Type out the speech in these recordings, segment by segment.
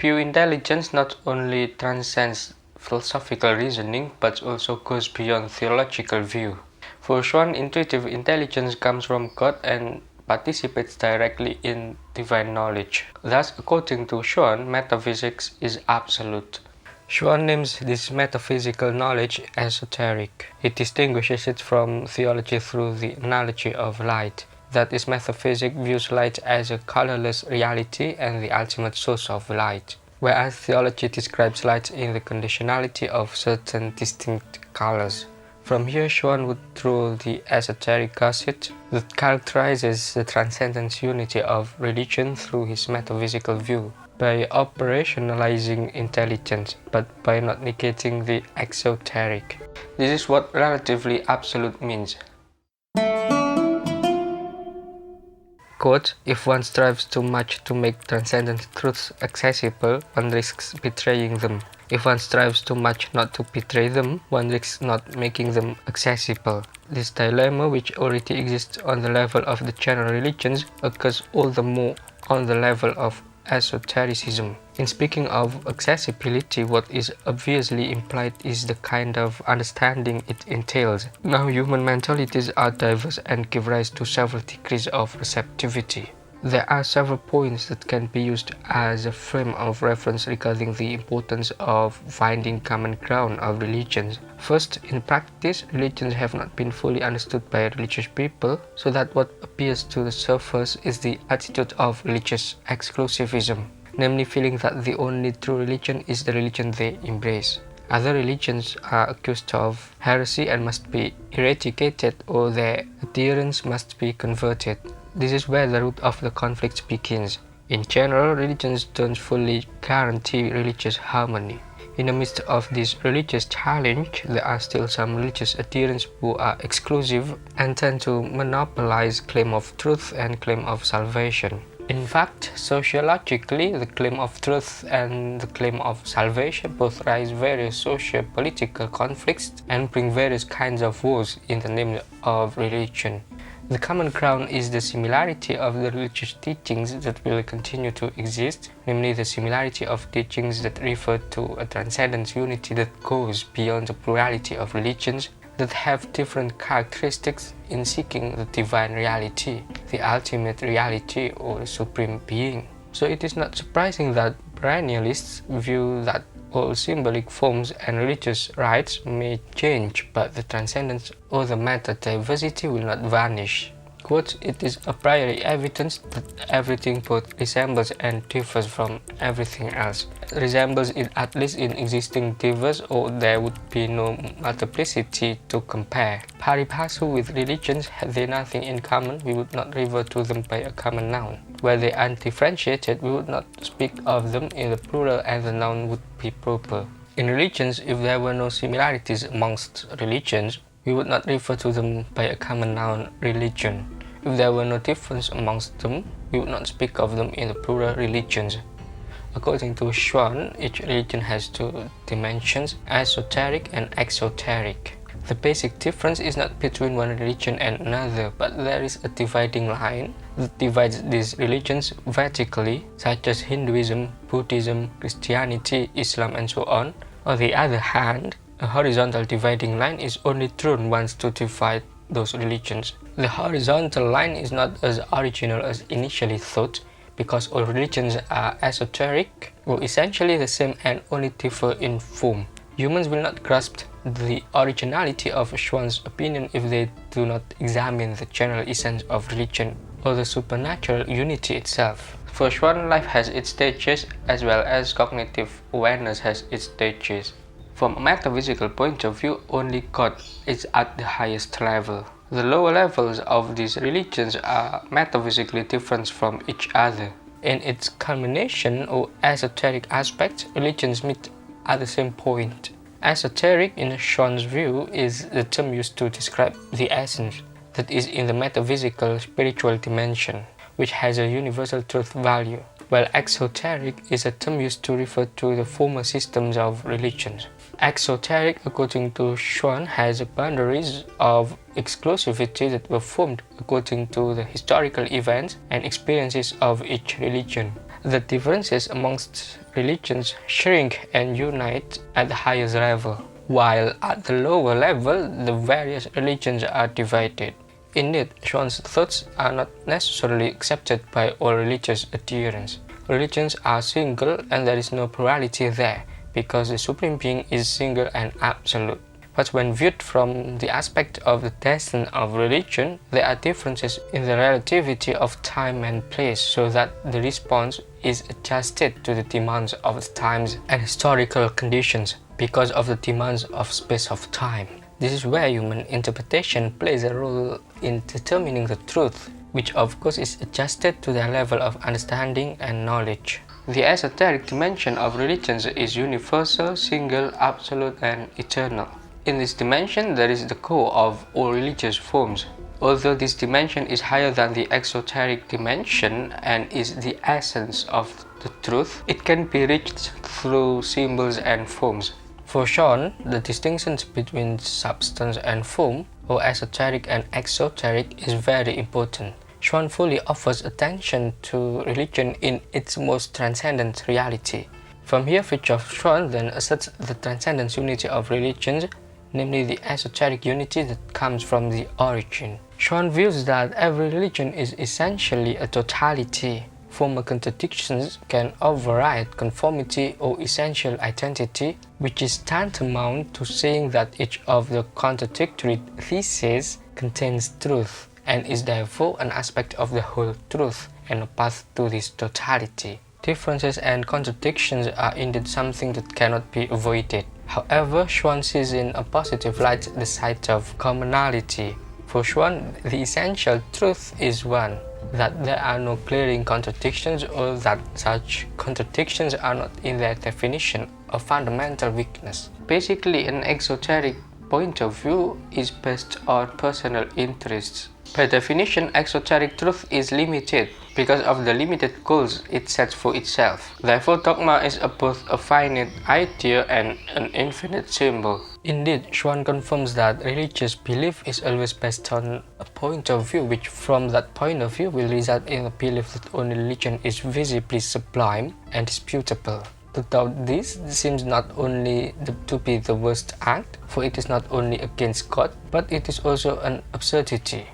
Pure intelligence not only transcends philosophical reasoning but also goes beyond theological view. For Schuon, intuitive intelligence comes from God and participates directly in divine knowledge. Thus, according to Schuon, metaphysics is absolute. Schuon names this metaphysical knowledge esoteric. He distinguishes it from theology through the analogy of light. That is, metaphysics views light as a colorless reality and the ultimate source of light, whereas theology describes light in the conditionality of certain distinct colors. From here, Schuon would draw the esoteric gusset that characterizes the transcendent unity of religion through his metaphysical view, by operationalizing intelligence, but by not negating the exoteric. This is what relatively absolute means. Quote, if one strives too much to make transcendent truths accessible, one risks betraying them. If one strives too much not to betray them, one risks not making them accessible. This dilemma, which already exists on the level of the general religions, occurs all the more on the level of esotericism. In speaking of accessibility, what is obviously implied is the kind of understanding it entails. Now, human mentalities are diverse and give rise to several degrees of receptivity. There are several points that can be used as a frame of reference regarding the importance of finding common ground of religions. First, in practice, religions have not been fully understood by religious people, so that what appears to the surface is the attitude of religious exclusivism, namely feeling that the only true religion is the religion they embrace. Other religions are accused of heresy and must be eradicated, or their adherents must be converted. This is where the root of the conflict begins. In general, religions don't fully guarantee religious harmony. In the midst of this religious challenge, there are still some religious adherents who are exclusive and tend to monopolize claim of truth and claim of salvation. In fact, sociologically, the claim of truth and the claim of salvation both raise various socio-political conflicts and bring various kinds of wars in the name of religion. The common ground is the similarity of the religious teachings that will continue to exist, namely the similarity of teachings that refer to a transcendent unity that goes beyond the plurality of religions that have different characteristics in seeking the divine reality, the ultimate reality or the supreme being. So it is not surprising that perennialists view that all symbolic forms and religious rites may change, but the transcendence or the meta-diversity will not vanish. Quote, it is a priori evidence that everything both resembles and differs from everything else. Resembles it at least in existing differs, or there would be no multiplicity to compare. Pari passu with religions, had they nothing in common, we would not refer to them by a common noun. Were they undifferentiated, we would not speak of them in the plural and the noun would be proper. In religions, if there were no similarities amongst religions, we would not refer to them by a common noun, religion. If there were no difference amongst them, we would not speak of them in the plural, religions. According to Schuon, each religion has two dimensions, esoteric and exoteric. The basic difference is not between one religion and another, but there is a dividing line that divides these religions vertically, such as Hinduism, Buddhism, Christianity, Islam, and so on. On the other hand, a horizontal dividing line is only drawn once to divide those religions. The horizontal line is not as original as initially thought, because all religions are esoteric, or essentially the same and only differ in form. Humans will not grasp the originality of Schuon's opinion if they do not examine the general essence of religion or the supernatural unity itself. For Schuon, life has its stages as well as cognitive awareness has its stages. From a metaphysical point of view, only God is at the highest level. The lower levels of these religions are metaphysically different from each other. In its culmination or esoteric aspect, religions meet at the same point. Esoteric, in Schuon's view, is the term used to describe the essence that is in the metaphysical spiritual dimension, which has a universal truth value, while exoteric is a term used to refer to the former systems of religions. Exoteric, according to Schuon, has boundaries of exclusivity that were formed according to the historical events and experiences of each religion. The differences amongst religions shrink and unite at the highest level, while at the lower level the various religions are divided. Indeed, Schuon's thoughts are not necessarily accepted by all religious adherents. Religions are single and there is no plurality there, because the Supreme Being is single and absolute. But when viewed from the aspect of the destiny of religion, there are differences in the relativity of time and place, so that the response is adjusted to the demands of the times and historical conditions because of the demands of space of time. This is where human interpretation plays a role in determining the truth, which of course is adjusted to their level of understanding and knowledge. The esoteric dimension of religions is universal, single, absolute, and eternal. In this dimension, there is the core of all religious forms. Although this dimension is higher than the exoteric dimension and is the essence of the truth, it can be reached through symbols and forms. For Schuon, the distinctions between substance and form, or esoteric and exoteric, is very important. Schuon fully offers attention to religion in its most transcendent reality. From here, Frithjof Schuon then asserts the transcendent unity of religions, namely the esoteric unity that comes from the origin. Schuon views that every religion is essentially a totality. Former contradictions can override conformity or essential identity, which is tantamount to saying that each of the contradictory theses contains truth, and is therefore an aspect of the whole truth and a path to this totality. Differences and contradictions are indeed something that cannot be avoided. However, Schuon sees in a positive light the side of commonality. For Schuon, the essential truth is one, that there are no glaring contradictions, or that such contradictions are not in their definition a fundamental weakness. Basically, an exoteric point of view is based on personal interests. By definition, exoteric truth is limited because of the limited goals it sets for itself. Therefore, dogma is both a finite idea and an infinite symbol. Indeed, Schuon confirms that religious belief is always based on a point of view, which from that point of view will result in a belief that only religion is visibly sublime and disputable. To doubt this seems not only to be the worst act, for it is not only against God, but it is also an absurdity.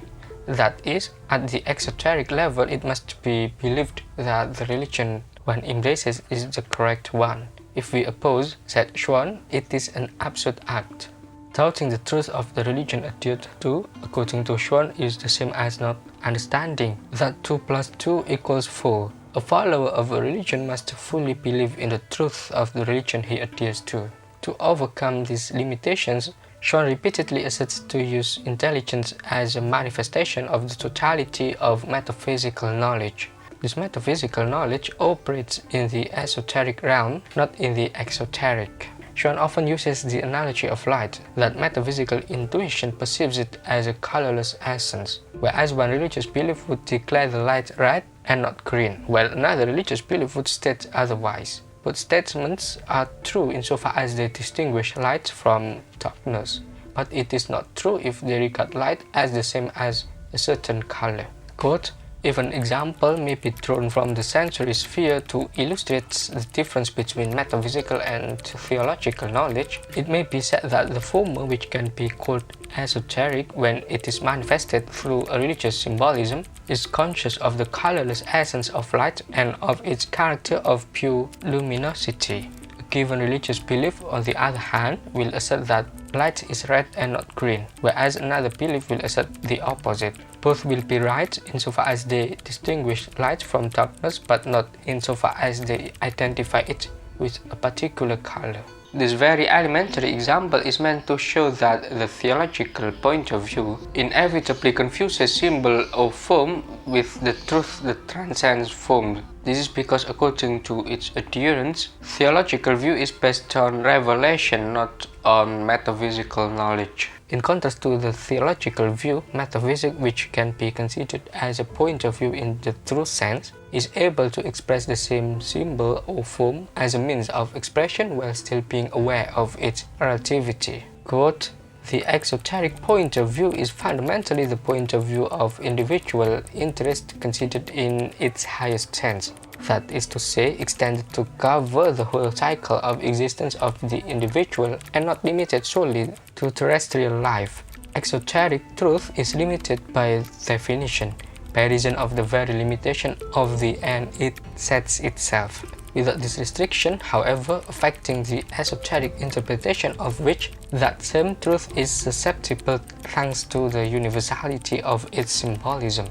That is, at the exoteric level, it must be believed that the religion one embraces is the correct one. If we oppose, said Schuon, it is an absurd act. Doubting the truth of the religion adhered to, according to Schuon, is the same as not understanding that 2 plus 2 equals 4. A follower of a religion must fully believe in the truth of the religion he adheres to. To overcome these limitations, Schuon repeatedly asserts to use intelligence as a manifestation of the totality of metaphysical knowledge. This metaphysical knowledge operates in the esoteric realm, not in the exoteric. Schuon often uses the analogy of light, that metaphysical intuition perceives it as a colorless essence, whereas one religious belief would declare the light red and not green, while another religious belief would state otherwise. Both statements are true insofar as they distinguish light from darkness, but it is not true if they regard light as the same as a certain color. Quote, if an example may be drawn from the sensory sphere to illustrate the difference between metaphysical and theological knowledge, it may be said that the former, which can be called esoteric when it is manifested through a religious symbolism, is conscious of the colorless essence of light and of its character of pure luminosity. A given religious belief, on the other hand, will assert that light is red and not green, whereas another belief will assert the opposite. Both will be right insofar as they distinguish light from darkness, but not insofar as they identify it with a particular color. This very elementary example is meant to show that the theological point of view inevitably confuses symbol or form with the truth that transcends form. This is because, according to its adherents, theological view is based on revelation, not on metaphysical knowledge. In contrast to the theological view, metaphysics, which can be considered as a point of view in the true sense, is able to express the same symbol or form as a means of expression while still being aware of its relativity. Quote, the exoteric point of view is fundamentally the point of view of individual interest considered in its highest sense. that is to say, extended to cover the whole cycle of existence of the individual and not limited solely to terrestrial life. Exoteric truth is limited by definition, by reason of the very limitation of the end it sets itself. Without this restriction, however, affecting the esoteric interpretation of which that same truth is susceptible thanks to the universality of its symbolism,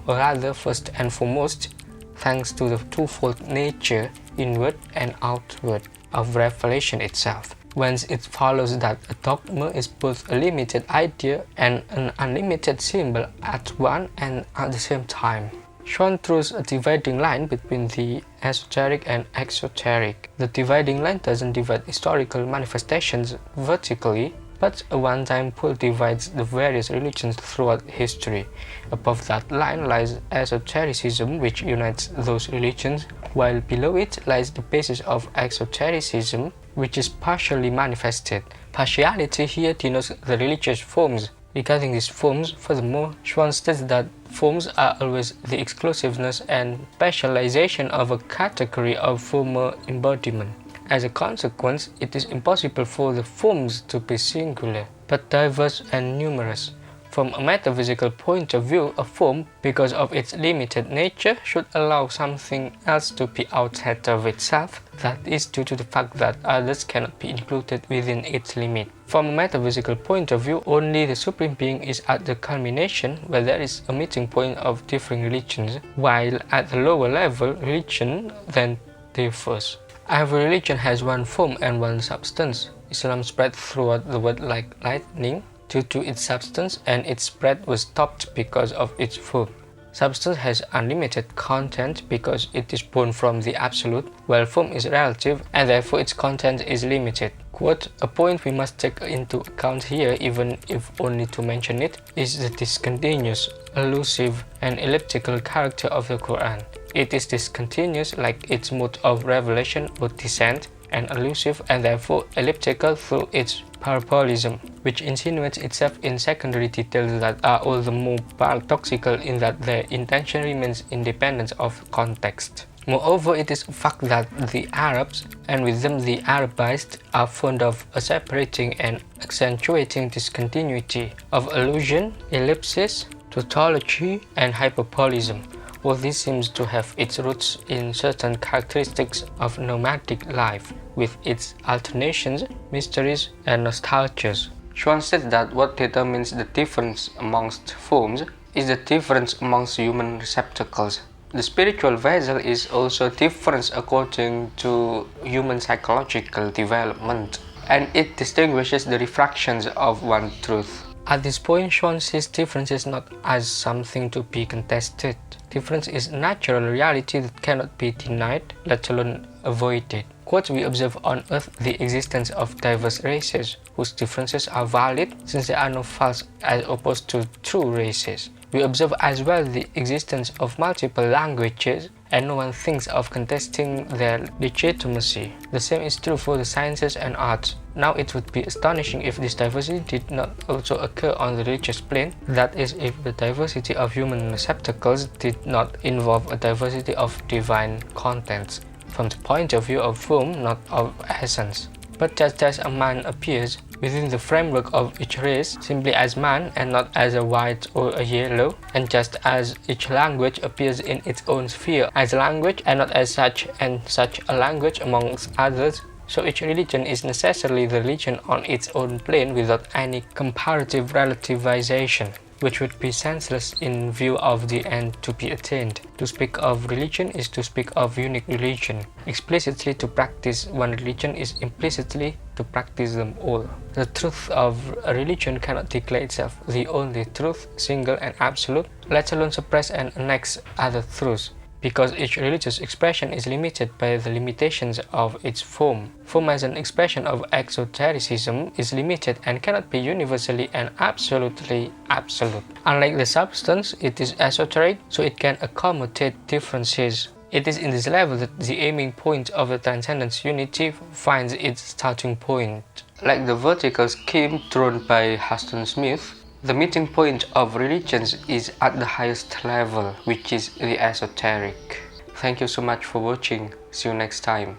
or rather, first and foremost, thanks to the twofold nature, inward and outward, of revelation itself. Whence it follows that a dogma is both a limited idea and an unlimited symbol at one and at the same time. Schuon draws a dividing line between the esoteric and exoteric. The dividing line doesn't divide historical manifestations vertically, but a one-time pole divides the various religions throughout history. Above that line lies esotericism, which unites those religions, while below it lies the basis of exotericism, which is partially manifested. Partiality here denotes the religious forms. Regarding these forms, furthermore, Schuon states that forms are always the exclusiveness and specialization of a category of former embodiment. As a consequence, it is impossible for the forms to be singular, but diverse and numerous. From a metaphysical point of view, a form, because of its limited nature, should allow something else to be outside of itself, that is due to the fact that others cannot be included within its limit. From a metaphysical point of view, only the Supreme Being is at the culmination where there is a meeting point of differing religions, while at the lower level, religion then differs. Every religion has one form and one substance. Islam spread throughout the world like lightning due to its substance, and its spread was stopped because of its form. Substance has unlimited content because it is born from the absolute, while form is relative and therefore its content is limited. Quote, a point we must take into account here, even if only to mention it, is the discontinuous, elusive, and elliptical character of the Quran. It is discontinuous like its mode of revelation or descent, and elusive and therefore elliptical through its parabolism, which insinuates itself in secondary details that are all the more paradoxical in that their intention remains independent of context. Moreover, it is a fact that the Arabs, and with them the Arabized, are fond of separating and accentuating discontinuity of allusion, ellipsis, tautology, and hyperbolism. All this seems to have its roots in certain characteristics of nomadic life, with its alternations, mysteries, and nostalgias. Schuon said that what determines the difference amongst forms is the difference amongst human receptacles. The spiritual vessel is also different according to human psychological development, and it distinguishes the refractions of one truth. At this point, Schuon sees differences not as something to be contested. Difference is natural reality that cannot be denied, let alone avoided. Quote, we observe on Earth the existence of diverse races, whose differences are valid since there are no false as opposed to true races. We observe as well the existence of multiple languages, and no one thinks of contesting their legitimacy. The same is true for the sciences and arts. Now it would be astonishing if this diversity did not also occur on the religious plane, that is, if the diversity of human receptacles did not involve a diversity of divine contents, from the point of view of form, not of essence. But just as a man appears within the framework of each race simply as man and not as a white or a yellow, and just as each language appears in its own sphere as a language and not as such and such a language amongst others, so each religion is necessarily the religion on its own plane without any comparative relativization, which would be senseless in view of the end to be attained. To speak of religion is to speak of unique religion. Explicitly to practice one religion is implicitly to practice them all. The truth of a religion cannot declare itself the only truth, single and absolute, let alone suppress and annex other truths, because each religious expression is limited by the limitations of its form. Form as an expression of exotericism is limited and cannot be universally and absolutely absolute. Unlike the substance, it is esoteric, so it can accommodate differences. It is in this level that the aiming point of the transcendence unity finds its starting point. Like the vertical scheme drawn by Huston Smith, the meeting point of religions is at the highest level, which is the esoteric. Thank you so much for watching. See you next time.